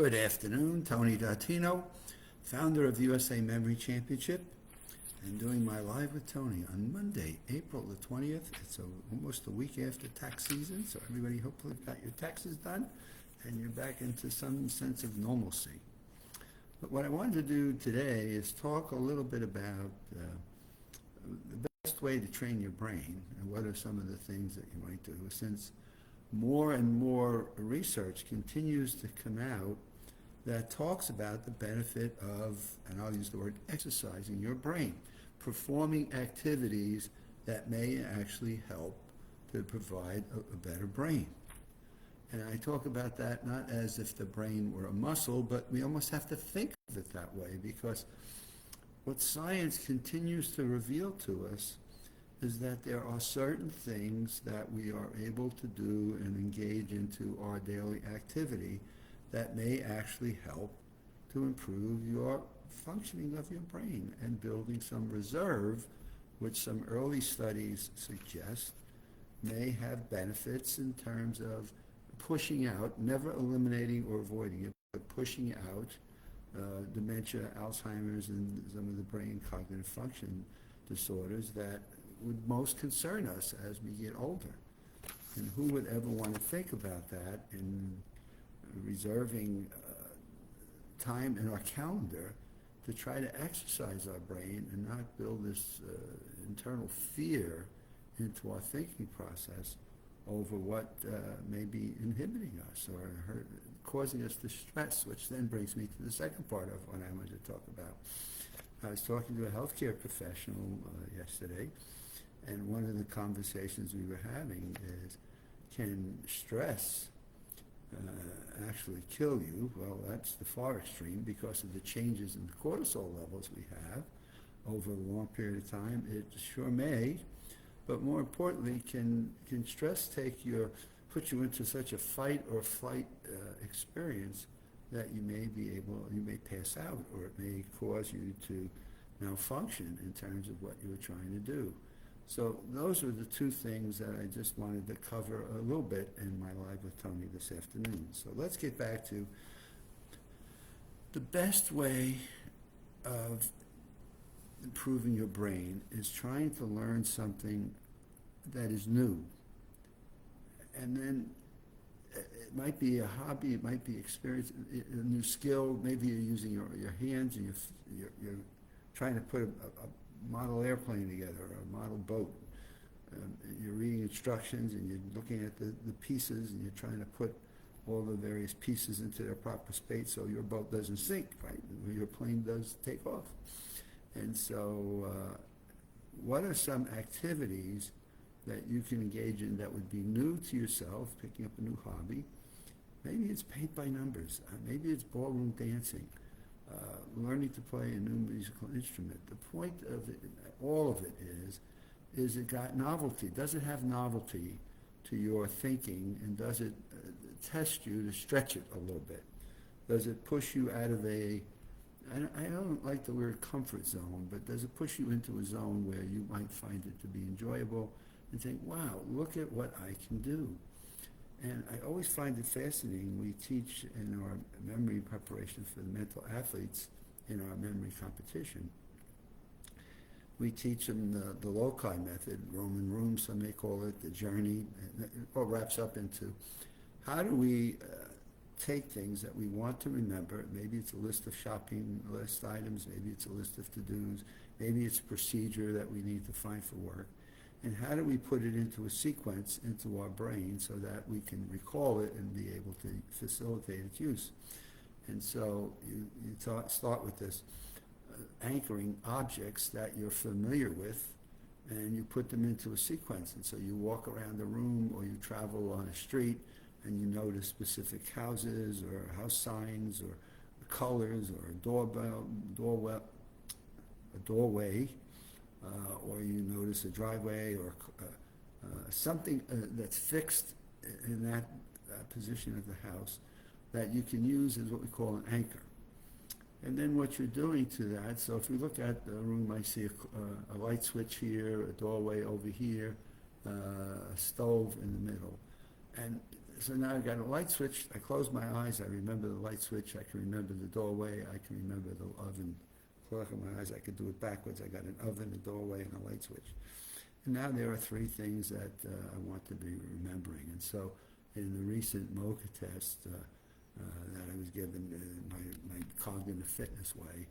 Good afternoon, Tony Dattino, founder of USA Memory Championship, and doing my Live with Tony on Monday, April the 20th. It's almost a week after tax season, so everybody hopefully got your taxes done and you're back into some sense of normalcy. But what I wanted to do today is talk a little bit about the best way to train your brain and what are some of the things that you might do, since more and more research continues to come out that talks about the benefit of, and I'll use the word, exercising your brain, performing activities that may actually help to provide a better brain. And I talk about that not as if the brain were a muscle, but we almost have to think of it that way, because what science continues to reveal to us is that there are certain things that we are able to do and engage into our daily activity that may actually help to improve your functioning of your brain and building some reserve, which some early studies suggest may have benefits in terms of pushing out, never eliminating or avoiding it, but pushing out dementia, Alzheimer's, and some of the brain cognitive function disorders that would most concern us as we get older. And who would ever want to think about that in reserving time in our calendar to try to exercise our brain and not build this internal fear into our thinking process over what may be inhibiting us or causing us distress, which then brings me to the second part of what I wanted to talk about. I was talking to a healthcare professional yesterday, and one of the conversations we were having is, can stress actually kill you? Well, that's the far extreme because of the changes in the cortisol levels we have over a long period of time. It sure may, but more importantly, can stress put you into such a fight or flight experience that you may pass out, or it may cause you to malfunction in terms of what you were trying to do. So those are the two things that I just wanted to cover a little bit in my Live with Tony this afternoon. So let's get back to the best way of improving your brain is trying to learn something that is new. And then it might be a hobby, it might be experience, a new skill. Maybe you're using your hands and you're trying to put a model airplane together or a model boat. You're reading instructions and you're looking at the pieces and you're trying to put all the various pieces into their proper space so your boat doesn't sink, right? Your plane does take off. And so what are some activities that you can engage in that would be new to yourself, picking up a new hobby? Maybe it's paint by numbers. Maybe it's ballroom dancing. Learning to play a new musical instrument. The point of it, all of it is it got novelty? Does it have novelty to your thinking, and does it test you to stretch it a little bit? Does it push you out of I don't like the word comfort zone, but does it push you into a zone where you might find it to be enjoyable and think, wow, look at what I can do? And I always find it fascinating. We teach in our memory preparation for the mental athletes in our memory competition. We teach them the loci method, Roman room, some may call it, the journey. It all wraps up into how do we take things that we want to remember. Maybe it's a list of shopping list items, maybe it's a list of to-dos, maybe it's a procedure that we need to find for work. And how do we put it into a sequence into our brain so that we can recall it and be able to facilitate its use? And so you start with this anchoring objects that you're familiar with, and you put them into a sequence. And so you walk around the room or you travel on a street and you notice specific houses or house signs or colors or a doorway, or you notice a driveway or something that's fixed in that position of the house that you can use as what we call an anchor. And then what you're doing to that, so if we look at the room, I see a light switch here, a doorway over here, a stove in the middle. And so now I've got a light switch. I close my eyes. I remember the light switch. I can remember the doorway. I can remember the oven. Close my eyes. I could do it backwards. I got an oven, a doorway, and a light switch. And now there are three things that I want to be remembering. And so in the recent MOCA test that I was given, my cognitive fitness way,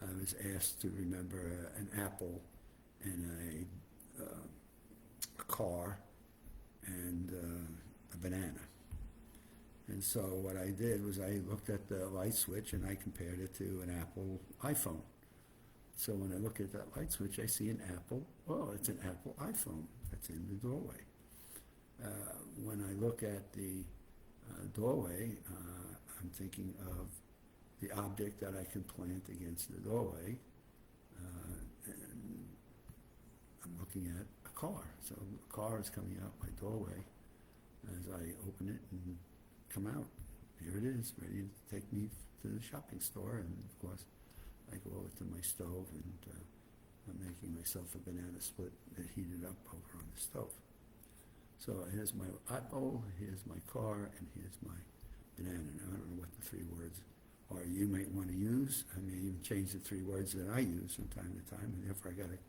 I was asked to remember an apple and a car and a banana. And so what I did was I looked at the light switch and I compared it to an Apple iPhone. So when I look at that light switch, I see an Apple. Oh, it's an Apple iPhone that's in the doorway. When I look at the doorway, I'm thinking of the object that I can plant against the doorway. And I'm looking at a car. So a car is coming out my doorway as I open it and come out. Here it is, ready to take me to the shopping store. And of course, I go over to my stove and I'm making myself a banana split that heated up over on the stove. So here's my apple, here's my car, and here's my banana. Now, I don't know what the three words are you might want to use. I may even change the three words that I use from time to time, and therefore I got to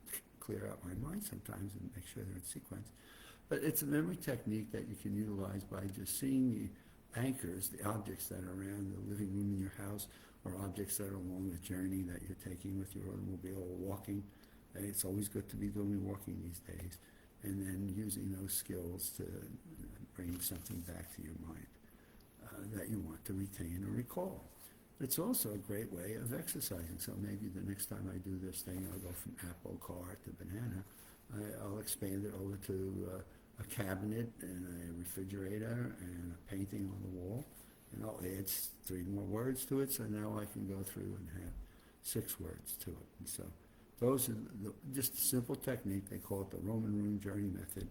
clear out my mind sometimes and make sure they're in sequence. But it's a memory technique that you can utilize by just seeing the anchors, the objects that are around the living room in your house, or objects that are along the journey that you're taking with your automobile or walking. It's always good to be doing walking these days. And then using those skills to bring something back to your mind that you want to retain or recall. It's also a great way of exercising. So maybe the next time I do this thing, I'll go from apple, car to banana. I'll expand it over to a cabinet and a refrigerator and a painting on the wall. And I'll add three more words to it, so now I can go through and have 6 words to it. And so those are just a simple technique. They call it the Roman Room Journey Method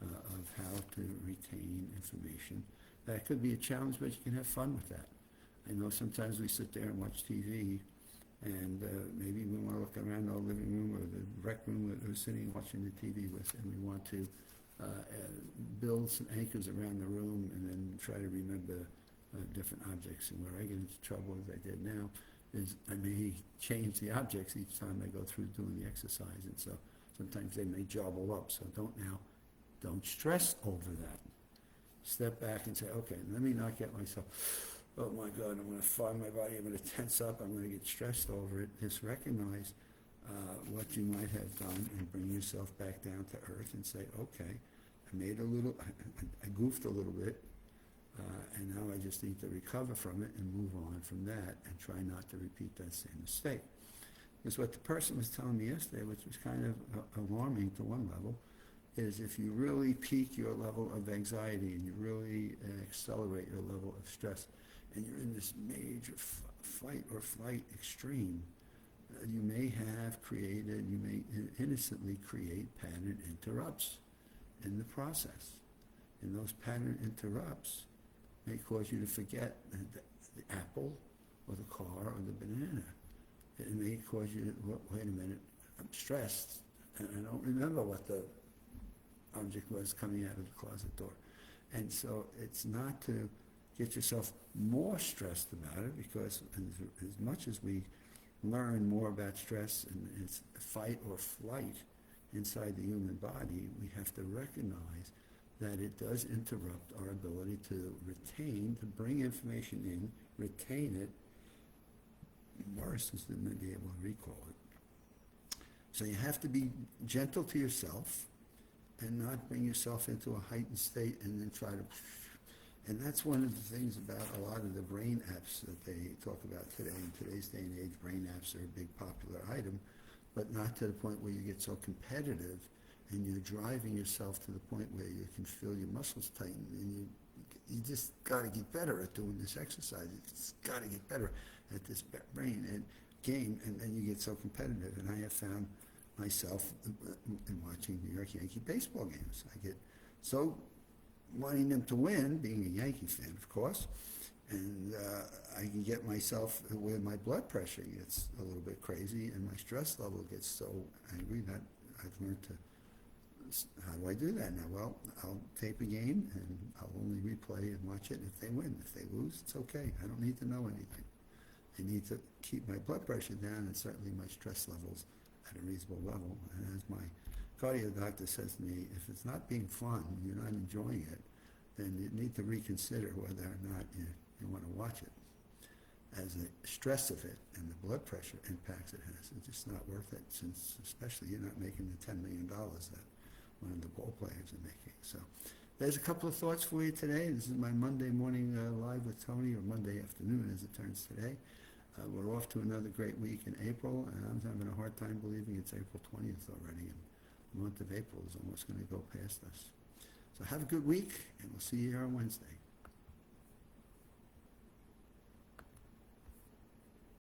of how to retain information. That could be a challenge, but you can have fun with that. I know sometimes we sit there and watch TV, and maybe we want to look around our living room or the rec room that we're sitting watching the TV with, and we want to build some anchors around the room and then try to remember different objects. And where I get into trouble, as I did now, is I may change the objects each time I go through doing the exercise, and so sometimes they may jobble up. So don't stress over that. Step back and say, okay, let me not get myself, oh my God, I'm going to find my body, I'm going to tense up, I'm going to get stressed over it. Just recognize what you might have done and bring yourself back down to earth and say, okay, I goofed a little bit, and now I just need to recover from it and move on from that and try not to repeat that same mistake. Because what the person was telling me yesterday, which was kind of alarming to one level, is if you really peak your level of anxiety and you really accelerate your level of stress and you're in this major fight or flight extreme, you may innocently create pattern interrupts in the process. And those pattern interrupts may cause you to forget the apple or the car or the banana. It may cause you to, wait a minute, I'm stressed and I don't remember what the object was coming out of the closet door. And so it's not to get yourself more stressed about it, because as much as we learn more about stress and it's fight or flight inside the human body, we have to recognize that it does interrupt our ability to retain, to bring information in, retain it, worse is to be able to recall it. So you have to be gentle to yourself and not bring yourself into a heightened state and then try to, and that's one of the things about a lot of the brain apps that they talk about today. In today's day and age, brain apps are a big popular item, but not to the point where you get so competitive and you're driving yourself to the point where you can feel your muscles tighten, and you just got to get better at doing this exercise. You just got to get better at this brain and game, and then you get so competitive. And I have found myself in watching New York Yankee baseball games. I get so wanting them to win, being a Yankee fan, of course, and I can get myself where my blood pressure gets a little bit crazy and my stress level gets so angry that I've learned to how do I do that now? Well, I'll tape a game and I'll only replay and watch it if they win. If they lose, it's okay. I don't need to know anything. I need to keep my blood pressure down and certainly my stress levels at a reasonable level. And as my cardio doctor says to me, if it's not being fun, you're not enjoying it, then you need to reconsider whether or not you want to watch it. As the stress of it and the blood pressure impacts it has, it's just not worth it, since especially you're not making the $10 million that one of the ball players are making. So there's a couple of thoughts for you today. This is my Monday morning live with Tony, or Monday afternoon as it turns today. We're off to another great week in April, and I'm having a hard time believing it's April 20th already, and the month of April is almost going to go past us. So have a good week, and we'll see you here on Wednesday.